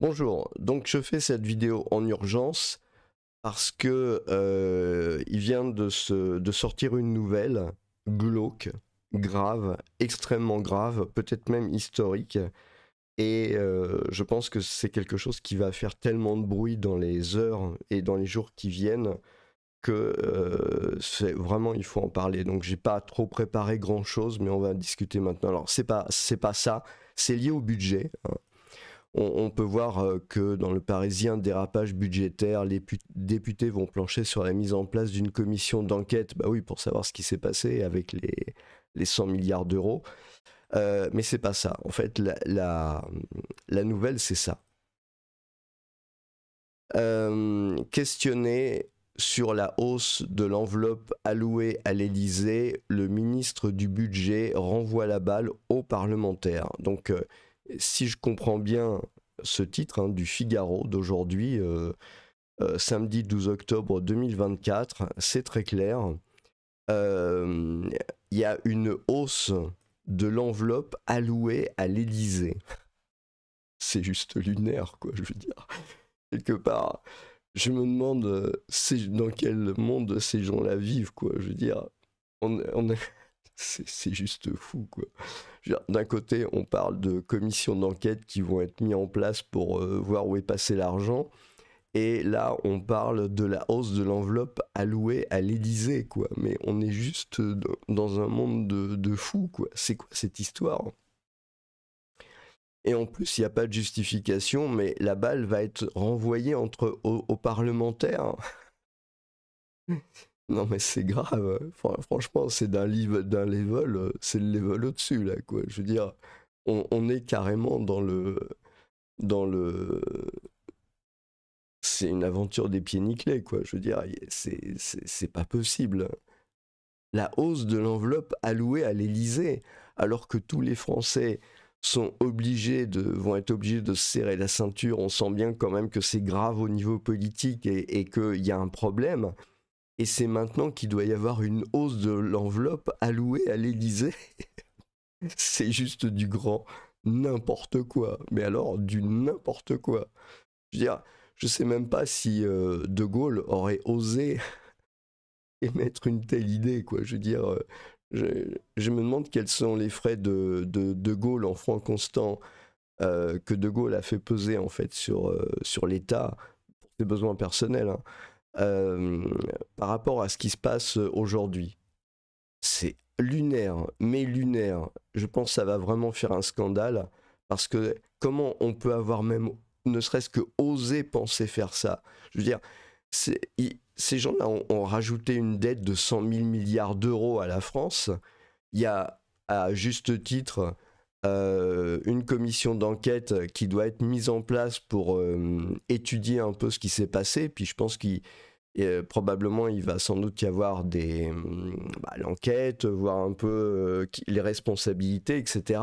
Bonjour, donc je fais cette vidéo en urgence parce que il vient de sortir une nouvelle glauque, grave, extrêmement grave, peut-être même historique, et je pense que c'est quelque chose qui va faire tellement de bruit dans les heures et dans les jours qui viennent que c'est vraiment il faut en parler. Donc j'ai pas trop préparé grand chose, mais on va discuter maintenant. Alors c'est pas ça, c'est lié au budget, hein. On peut voir que dans le Parisien, dérapage budgétaire, les députés vont plancher sur la mise en place d'une commission d'enquête, bah oui, pour savoir ce qui s'est passé avec les 100 milliards d'euros. Mais c'est pas ça. En fait, la nouvelle, c'est ça. Questionné sur la hausse de l'enveloppe allouée à l'Élysée, le ministre du Budget renvoie la balle aux parlementaires. Donc, si je comprends bien ce titre hein, du Figaro d'aujourd'hui, samedi 12 octobre 2024, c'est très clair. Il y a une hausse de l'enveloppe allouée à l'Élysée. C'est juste lunaire, quoi, je veux dire. Quelque part, je me demande dans quel monde ces gens-là vivent, quoi. Je veux dire, c'est juste fou, quoi. D'un côté, on parle de commissions d'enquête qui vont être mises en place pour voir où est passé l'argent. Et là, on parle de la hausse de l'enveloppe allouée à l'Élysée, quoi. Mais on est juste dans un monde de fous, quoi. C'est quoi cette histoire? Et en plus, il n'y a pas de justification, mais la balle va être renvoyée aux parlementaires. Non mais c'est grave, franchement c'est d'un level, c'est le level au-dessus là quoi. Je veux dire, on est carrément dans le, c'est une aventure des pieds nickelés quoi. Je veux dire, c'est pas possible. La hausse de l'enveloppe allouée à l'Élysée, alors que tous les Français vont être obligés de se serrer la ceinture. On sent bien quand même que c'est grave au niveau politique et qu'il y a un problème. Et c'est maintenant qu'il doit y avoir une hausse de l'enveloppe allouée à l'Élysée. C'est juste du grand n'importe quoi. Mais alors, du n'importe quoi. Je veux dire, je sais même pas si De Gaulle aurait osé émettre une telle idée, quoi. Je veux dire, je, je me demande quels sont les frais de Gaulle en francs constants que De Gaulle a fait peser en fait sur l'État pour ses besoins personnels, hein, euh, par rapport à ce qui se passe aujourd'hui. C'est lunaire, mais lunaire. Je pense que ça va vraiment faire un scandale parce que comment on peut avoir même ne serait-ce que osé penser faire ça? Je veux dire, ces gens-là ont rajouté une dette de 100 000 milliards d'euros à la France. Il y a à juste titre une commission d'enquête qui doit être mise en place pour étudier un peu ce qui s'est passé. Puis je pense qu'il probablement il va sans doute y avoir l'enquête, voir un peu les responsabilités, etc.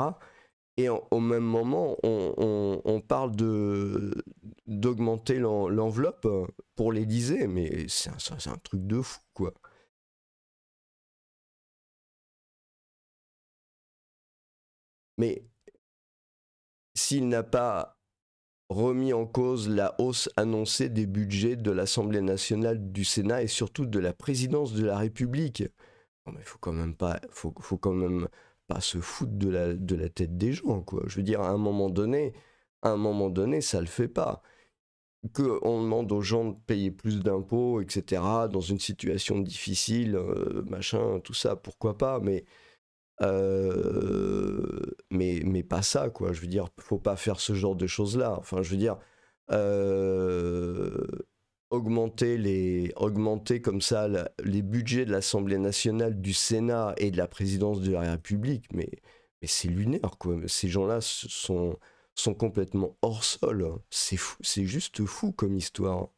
Et au même moment, on parle d'augmenter l'enveloppe pour l'Élysée, mais c'est un truc de fou, quoi. Mais s'il n'a pas remis en cause la hausse annoncée des budgets de l'Assemblée nationale, du Sénat et surtout de la présidence de la République. Non mais faut quand même pas se foutre de la tête des gens, quoi. Je veux dire, à un moment donné, ça le fait pas. Qu'on demande aux gens de payer plus d'impôts, etc., dans une situation difficile, machin, tout ça, pourquoi pas, mais pas ça, quoi. Je veux dire, faut pas faire ce genre de choses-là. Enfin, je veux dire, euh, augmenter comme ça les budgets de l'Assemblée nationale, du Sénat et de la présidence de la République, mais c'est lunaire, quoi. Ces gens-là sont complètement hors sol, hein. C'est fou, c'est juste fou comme histoire.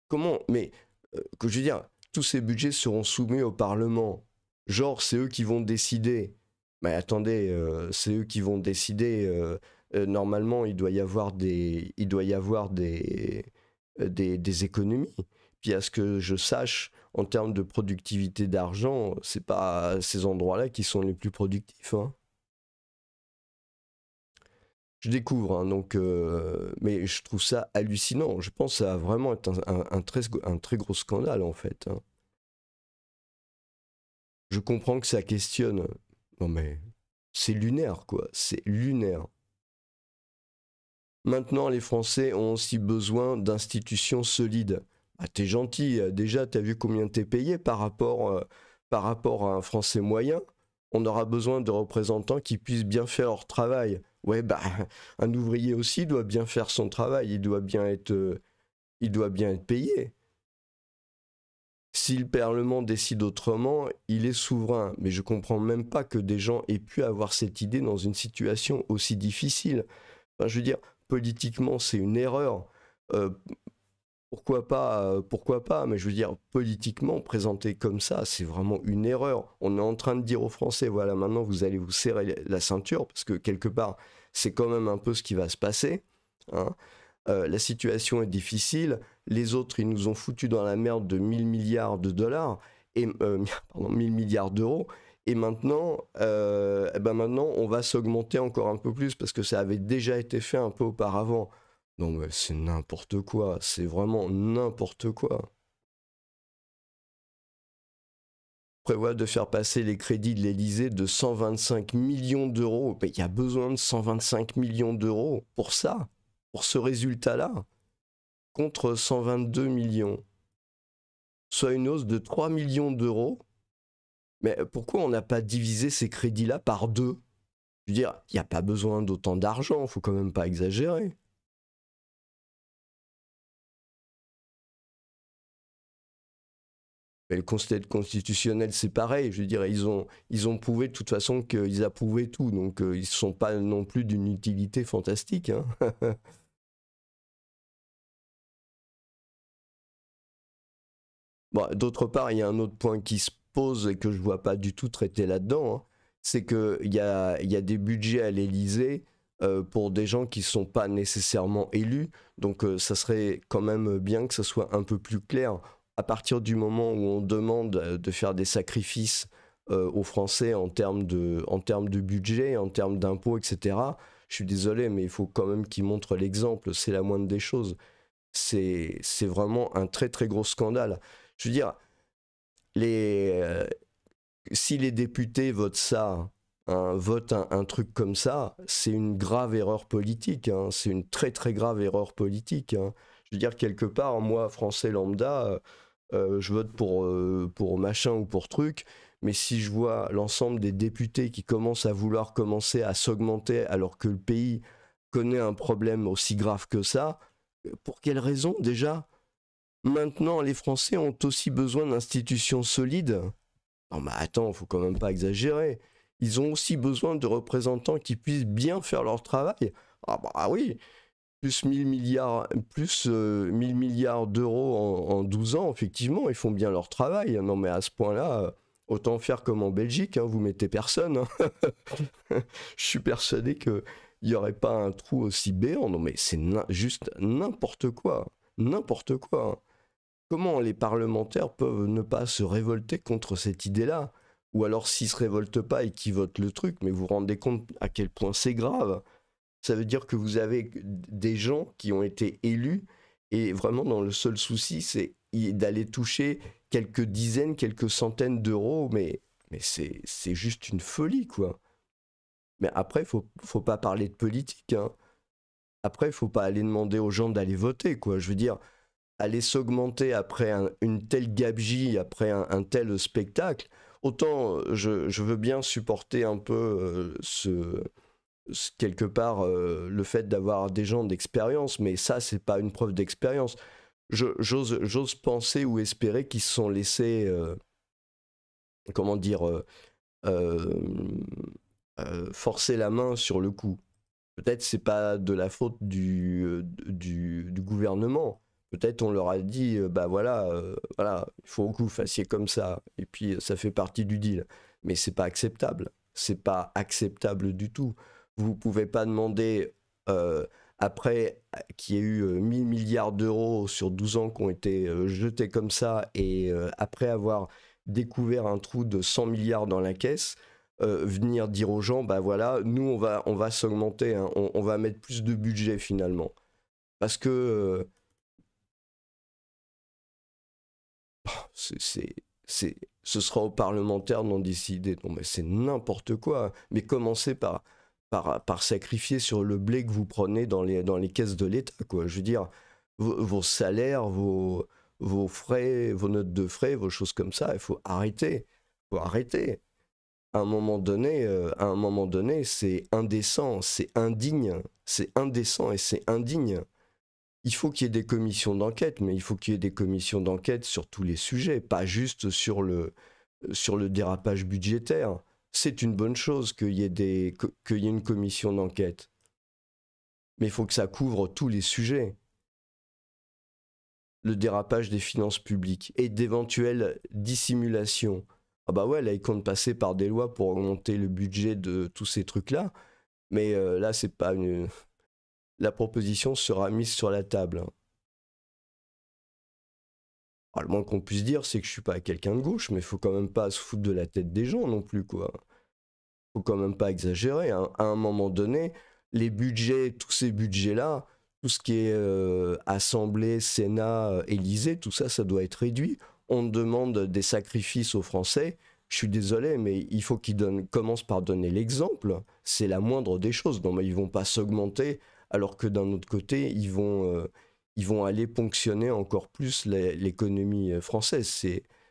Comment, mais que je veux dire, tous ces budgets seront soumis au Parlement. Genre, c'est eux qui vont décider. Mais attendez, c'est eux qui vont décider. Normalement, il doit y avoir des économies. Puis à ce que je sache, en termes de productivité d'argent, c'est pas ces endroits-là qui sont les plus productifs, hein. Je découvre, hein, donc, mais je trouve ça hallucinant. Je pense que ça va vraiment être un très gros scandale, en fait, hein. Je comprends que ça questionne. Non mais c'est lunaire, quoi. C'est lunaire. Maintenant, les Français ont aussi besoin d'institutions solides. Ah, t'es gentil, déjà, t'as vu combien t'es payé par rapport à un Français moyen? On aura besoin de représentants qui puissent bien faire leur travail. Ouais, bah, un ouvrier aussi doit bien faire son travail, il doit bien être payé. Si le Parlement décide autrement, il est souverain. Mais je comprends même pas que des gens aient pu avoir cette idée dans une situation aussi difficile. Enfin, je veux dire, politiquement, c'est une erreur. Euh, pourquoi pas, mais je veux dire, politiquement, présenté comme ça, c'est vraiment une erreur. On est en train de dire aux Français, voilà, maintenant vous allez vous serrer la ceinture, parce que quelque part, c'est quand même un peu ce qui va se passer, hein. La situation est difficile, les autres, ils nous ont foutus dans la merde de 1000 milliards de dollars, et, pardon, 1000 milliards d'euros, et maintenant, maintenant, on va s'augmenter encore un peu plus, parce que ça avait déjà été fait un peu auparavant. Non mais c'est n'importe quoi, c'est vraiment n'importe quoi. Prévoit de faire passer les crédits de l'Elysée de 125 millions d'euros. Mais il y a besoin de 125 millions d'euros pour ça, pour ce résultat-là, contre 122 millions. Soit une hausse de 3 millions d'euros. Mais pourquoi on n'a pas divisé ces crédits-là par deux? Je veux dire, il n'y a pas besoin d'autant d'argent, faut quand même pas exagérer. Mais le Conseil constitutionnel, c'est pareil. Je veux dire, ils ont prouvé de toute façon qu'ils approuvaient tout. Donc, ils ne sont pas non plus d'une utilité fantastique, hein. Bon, d'autre part, il y a un autre point qui se pose et que je ne vois pas du tout traité là-dedans, hein. C'est qu'il y a des budgets à l'Élysée pour des gens qui ne sont pas nécessairement élus. Donc, ça serait quand même bien que ça soit un peu plus clair. À partir du moment où on demande de faire des sacrifices aux Français en termes de budget, en termes d'impôts, etc., je suis désolé, mais il faut quand même qu'ils montrent l'exemple. C'est la moindre des choses. C'est vraiment un très très gros scandale. Je veux dire, les, si les députés votent ça, hein, votent un truc comme ça, c'est une grave erreur politique, hein. C'est une très très grave erreur politique, hein. Je veux dire, quelque part, moi, Français lambda, je vote pour machin ou pour truc, mais si je vois l'ensemble des députés qui commencent à vouloir commencer à s'augmenter alors que le pays connaît un problème aussi grave que ça, pour quelle raison déjà? Maintenant, les Français ont aussi besoin d'institutions solides. Non mais attends, faut quand même pas exagérer. Ils ont aussi besoin de représentants qui puissent bien faire leur travail. Ah bah oui, plus 1000 milliards, plus 1000 milliards d'euros en 12 ans, effectivement, ils font bien leur travail. Non mais à ce point-là, autant faire comme en Belgique, hein, vous mettez personne, hein. Je suis persuadé qu'il n'y aurait pas un trou aussi béant. Non mais c'est juste n'importe quoi. N'importe quoi, hein. Comment les parlementaires peuvent ne pas se révolter contre cette idée-là? Ou alors s'ils ne se révoltent pas et qu'ils votent le truc, mais vous vous rendez compte à quel point c'est grave? Ça veut dire que vous avez des gens qui ont été élus et vraiment dans le seul souci, c'est d'aller toucher quelques dizaines, quelques centaines d'euros, mais c'est juste une folie, quoi. Mais après, faut pas parler de politique, hein. Après, il faut pas aller demander aux gens d'aller voter, quoi. Je veux dire, aller s'augmenter après une telle gabegie, après un tel spectacle, autant je veux bien supporter un peu quelque part le fait d'avoir des gens d'expérience, mais ça, c'est pas une preuve d'expérience. J'ose penser ou espérer qu'ils se sont laissés, comment dire, euh, forcer la main sur le coup. Peut-être c'est pas de la faute du gouvernement. Peut-être on leur a dit, bah voilà, voilà, il faut que vous fassiez comme ça. Et puis ça fait partie du deal. Mais c'est pas acceptable. C'est pas acceptable du tout. Vous pouvez pas demander après qu'il y ait eu 1000 milliards d'euros sur 12 ans qui ont été jetés comme ça, et après avoir découvert un trou de 100 milliards dans la caisse, venir dire aux gens, bah voilà, nous on va s'augmenter, hein, on va mettre plus de budget finalement. Parce que c'est, c'est, ce sera aux parlementaires d'en décider. Non mais c'est n'importe quoi. Mais commencez par sacrifier sur le blé que vous prenez dans les caisses de l'État, quoi. Je veux dire, vos salaires, vos frais, vos notes de frais, vos choses comme ça, il faut arrêter. Il faut arrêter. À un moment donné, c'est indécent, c'est indigne, c'est indécent et c'est indigne. Il faut qu'il y ait des commissions d'enquête, mais il faut qu'il y ait des commissions d'enquête sur tous les sujets, pas juste sur le dérapage budgétaire. C'est une bonne chose qu'il y ait une commission d'enquête, mais il faut que ça couvre tous les sujets. Le dérapage des finances publiques et d'éventuelles dissimulations. Ah bah ouais, là, ils comptent passer par des lois pour augmenter le budget de tous ces trucs-là, mais là, c'est pas une... La proposition sera mise sur la table. Alors, le moins qu'on puisse dire, c'est que je suis pas quelqu'un de gauche, mais il faut quand même pas se foutre de la tête des gens non plus, quoi. Faut quand même pas exagérer, hein. À un moment donné, les budgets, tous ces budgets-là, tout ce qui est Assemblée, Sénat, Élysée, tout ça, ça doit être réduit. On demande des sacrifices aux Français. Je suis désolé, mais il faut qu'ils commencent par donner l'exemple. C'est la moindre des choses. Non, mais ils vont pas s'augmenter, alors que d'un autre côté, ils vont aller ponctionner encore plus l'économie française.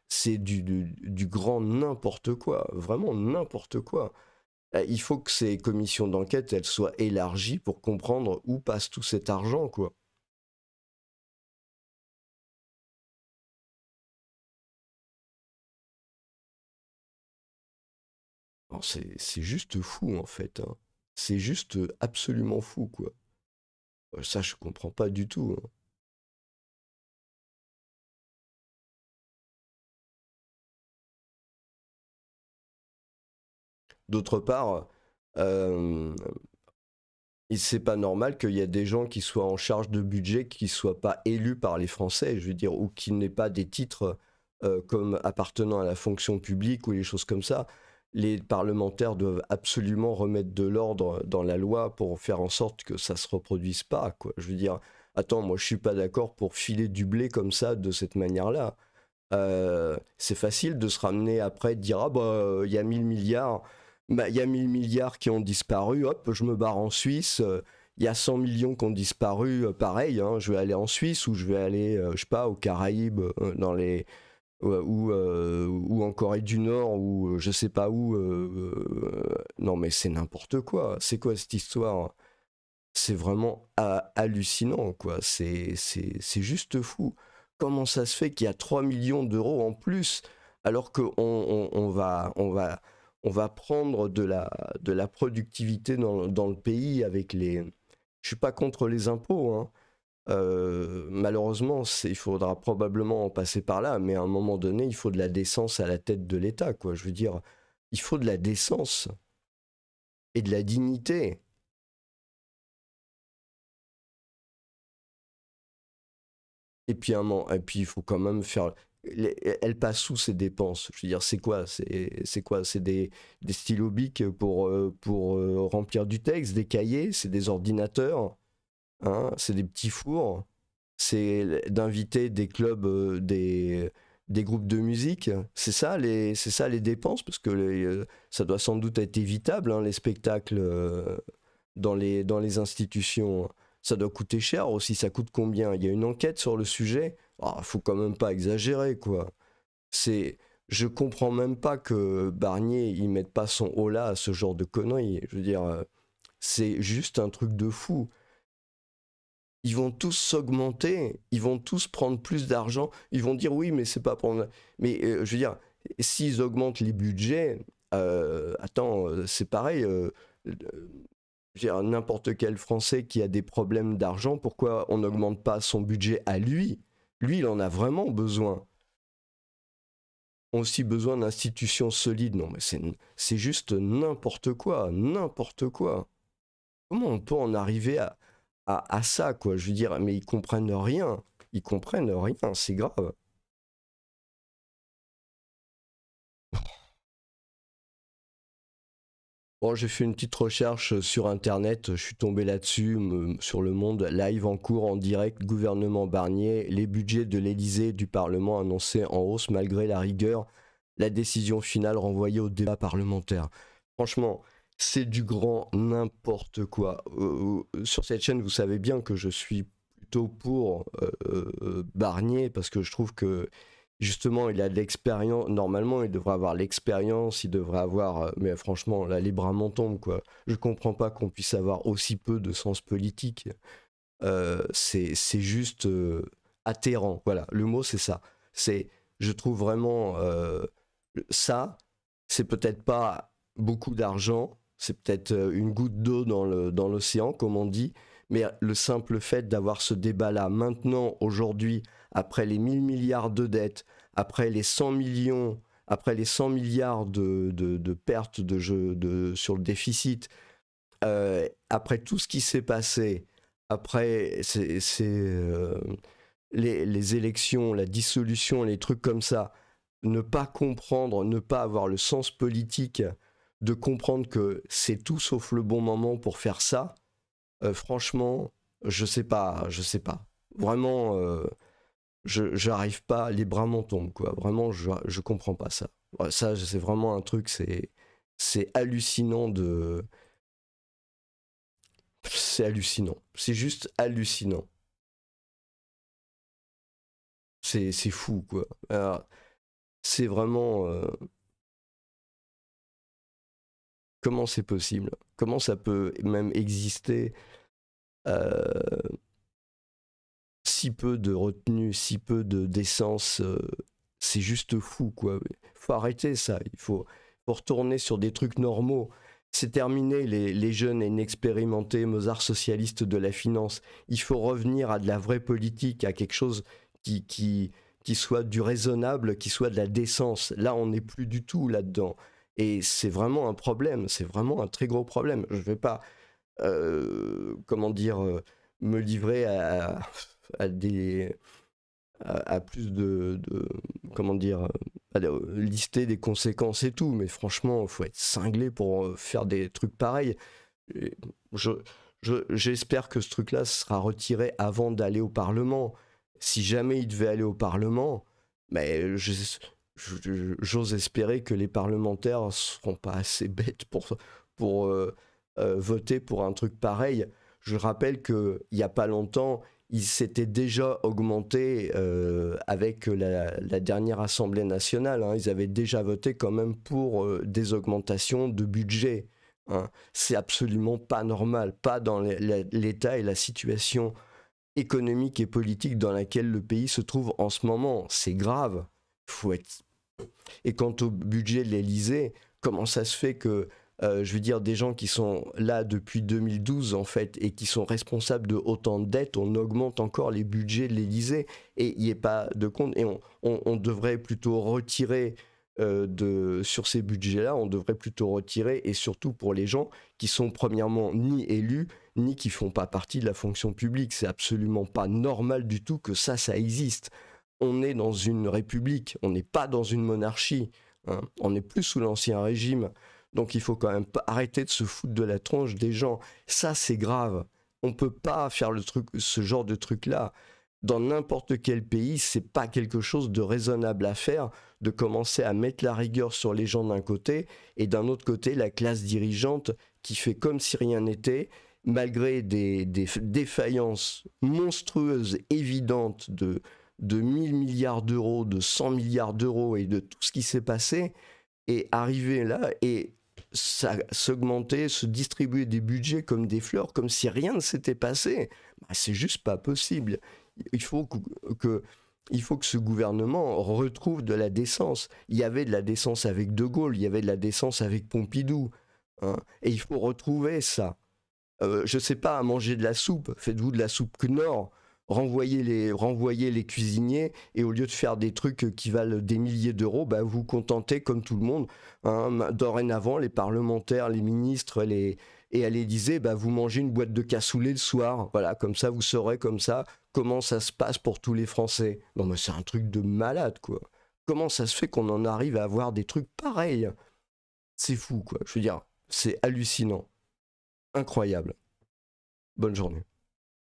C'est du grand n'importe quoi, vraiment n'importe quoi. Il faut que ces commissions d'enquête, elles soient élargies pour comprendre où passe tout cet argent, quoi. Alors, c'est juste fou, en fait, hein. C'est juste absolument fou, quoi. Ça, je comprends pas du tout, hein. D'autre part, euh, c'est pas normal qu'il y ait des gens qui soient en charge de budget qui soient pas élus par les Français, je veux dire, ou qui n'aient pas des titres comme appartenant à la fonction publique ou les choses comme ça. Les parlementaires doivent absolument remettre de l'ordre dans la loi pour faire en sorte que ça se reproduise pas, quoi. Je veux dire, attends, moi je suis pas d'accord pour filer du blé comme ça de cette manière-là. C'est facile de se ramener après, de dire ah bah il y a 1000 milliards, bah il y a 1000 milliards qui ont disparu, hop, je me barre en Suisse. Il y a 100 millions qui ont disparu, pareil, hein, je vais aller en Suisse ou je vais aller, je sais pas, aux Caraïbes, ou en Corée du Nord ou je sais pas où. Non mais c'est n'importe quoi. C'est quoi cette histoire? C'est vraiment hallucinant, quoi. C'est juste fou. Comment ça se fait qu'il y a 3 millions d'euros en plus alors qu'on on va prendre de la productivité dans le pays avec les... Je suis pas contre les impôts, hein. Malheureusement, il faudra probablement en passer par là, mais à un moment donné, il faut de la décence à la tête de l'État, quoi. Je veux dire, il faut de la décence et de la dignité. Et puis, il faut quand même faire. Elle passe où ces dépenses? Je veux dire, c'est quoi? C'est quoi? C'est des stylos bics pour remplir du texte, des cahiers, c'est des ordinateurs, hein, c'est des petits fours, c'est d'inviter des clubs, des groupes de musique. C'est ça les dépenses, parce que ça doit sans doute être évitable, hein, les spectacles dans les institutions. Ça doit coûter cher aussi, ça coûte combien? Il y a une enquête sur le sujet? Ah, faut quand même pas exagérer, quoi. C'est, je comprends même pas que Barnier il mette pas son holà à ce genre de conneries. Je veux dire, c'est juste un truc de fou. Ils vont tous s'augmenter, ils vont tous prendre plus d'argent. Ils vont dire oui, mais c'est pas pour... Mais je veux dire, s'ils augmentent les budgets, attends, c'est pareil. Je veux dire, n'importe quel Français qui a des problèmes d'argent, pourquoi on n'augmente pas son budget à lui? Lui, il en a vraiment besoin. On a aussi besoin d'institutions solides. Non, mais c'est juste n'importe quoi, n'importe quoi. Comment on peut en arriver à ça, quoi. Je veux dire, mais ils comprennent rien. Ils comprennent rien, c'est grave. Bon, j'ai fait une petite recherche sur Internet, je suis tombé là-dessus, sur Le Monde, live en cours, en direct, gouvernement Barnier, les budgets de l'Élysée et du Parlement annoncés en hausse malgré la rigueur, la décision finale renvoyée au débat parlementaire. Franchement, c'est du grand n'importe quoi. Sur cette chaîne, vous savez bien que je suis plutôt pour Barnier, parce que je trouve que justement, il a de l'expérience. Normalement, il devrait avoir l'expérience, il devrait avoir. Mais franchement, là, les bras m'en tombent, quoi. Je comprends pas qu'on puisse avoir aussi peu de sens politique. C'est juste atterrant. Voilà, le mot, c'est ça. Je trouve vraiment ça, c'est peut-être pas beaucoup d'argent, c'est peut-être une goutte d'eau dans l'océan, comme on dit, mais le simple fait d'avoir ce débat-là maintenant, aujourd'hui, après les 1000 milliards de dettes, après les 100 millions, après les 100 milliards de pertes sur le déficit, après tout ce qui s'est passé, après les élections, la dissolution, les trucs comme ça, ne pas comprendre, ne pas avoir le sens politique de comprendre que c'est tout sauf le bon moment pour faire ça, franchement, je sais pas. Vraiment, j'arrive pas, les bras m'en tombent, quoi. Vraiment, je comprends pas ça. Ouais, ça, c'est vraiment un truc, c'est hallucinant de... C'est hallucinant. C'est juste hallucinant. C'est fou, quoi. Alors, c'est vraiment... comment c'est possible? Comment ça peut même exister si peu de retenue, si peu de d'essence, c'est juste fou, quoi. Faut arrêter ça, faut retourner sur des trucs normaux. C'est terminé les jeunes et inexpérimentés Mozart socialistes de la finance. Il faut revenir à de la vraie politique, à quelque chose qui soit du raisonnable, qui soit de la décence. Là, on n'est plus du tout là-dedans. Et c'est vraiment un problème, c'est vraiment un très gros problème. Je ne vais pas, comment dire, me livrer à des à plus comment dire à lister des conséquences et tout, mais franchement il faut être cinglé pour faire des trucs pareils. Et j'espère que ce truc là sera retiré avant d'aller au Parlement. Si jamais il devait aller au Parlement, mais j'ose espérer que les parlementaires seront pas assez bêtes pour voter pour un truc pareil. Je rappelle qu'il n'y a pas longtemps, il s'était déjà augmenté avec la dernière Assemblée nationale. Hein. Ils avaient déjà voté quand même pour des augmentations de budget. Hein. C'est absolument pas normal, pas dans l'état et la situation économique et politique dans laquelle le pays se trouve en ce moment. C'est grave. Faut être... Et quant au budget de l'Élysée, comment ça se fait que je veux dire, des gens qui sont là depuis 2012 en fait et qui sont responsables de autant de dettes, on augmente encore les budgets de l'Élysée et il n'y a pas de compte. Et on devrait plutôt retirer sur ces budgets-là, on devrait plutôt retirer, et surtout pour les gens qui sont premièrement ni élus, ni qui font pas partie de la fonction publique. C'est absolument pas normal du tout que ça existe. On est dans une république, on n'est pas dans une monarchie. Hein. On n'est plus sous l'ancien régime. Donc il faut quand même arrêter de se foutre de la tronche des gens. Ça, c'est grave. On peut pas faire ce genre de truc-là. Dans n'importe quel pays, c'est pas quelque chose de raisonnable à faire, de commencer à mettre la rigueur sur les gens d'un côté, et d'un autre côté, la classe dirigeante qui fait comme si rien n'était, malgré des défaillances monstrueuses, évidentes de 1000 milliards d'euros, de 100 milliards d'euros et de tout ce qui s'est passé, et arriver là et s'augmenter, se distribuer des budgets comme des fleurs, comme si rien ne s'était passé. Bah, c'est juste pas possible. Il faut que ce gouvernement retrouve de la décence. Il y avait de la décence avec De Gaulle, il y avait de la décence avec Pompidou. Hein, et il faut retrouver ça. Je sais pas, à manger de la soupe, faites-vous de la soupe Knorr, renvoyez les cuisiniers, et au lieu de faire des trucs qui valent des milliers d'euros, bah vous contentez comme tout le monde. Hein, dorénavant, les parlementaires, les ministres, et à l'Élysée, bah, vous mangez une boîte de cassoulet le soir. Voilà, comme ça, vous saurez comme ça comment ça se passe pour tous les Français. Non, mais c'est un truc de malade, quoi. Comment ça se fait qu'on en arrive à avoir des trucs pareils? C'est fou, quoi. Je veux dire, c'est hallucinant. Incroyable. Bonne journée.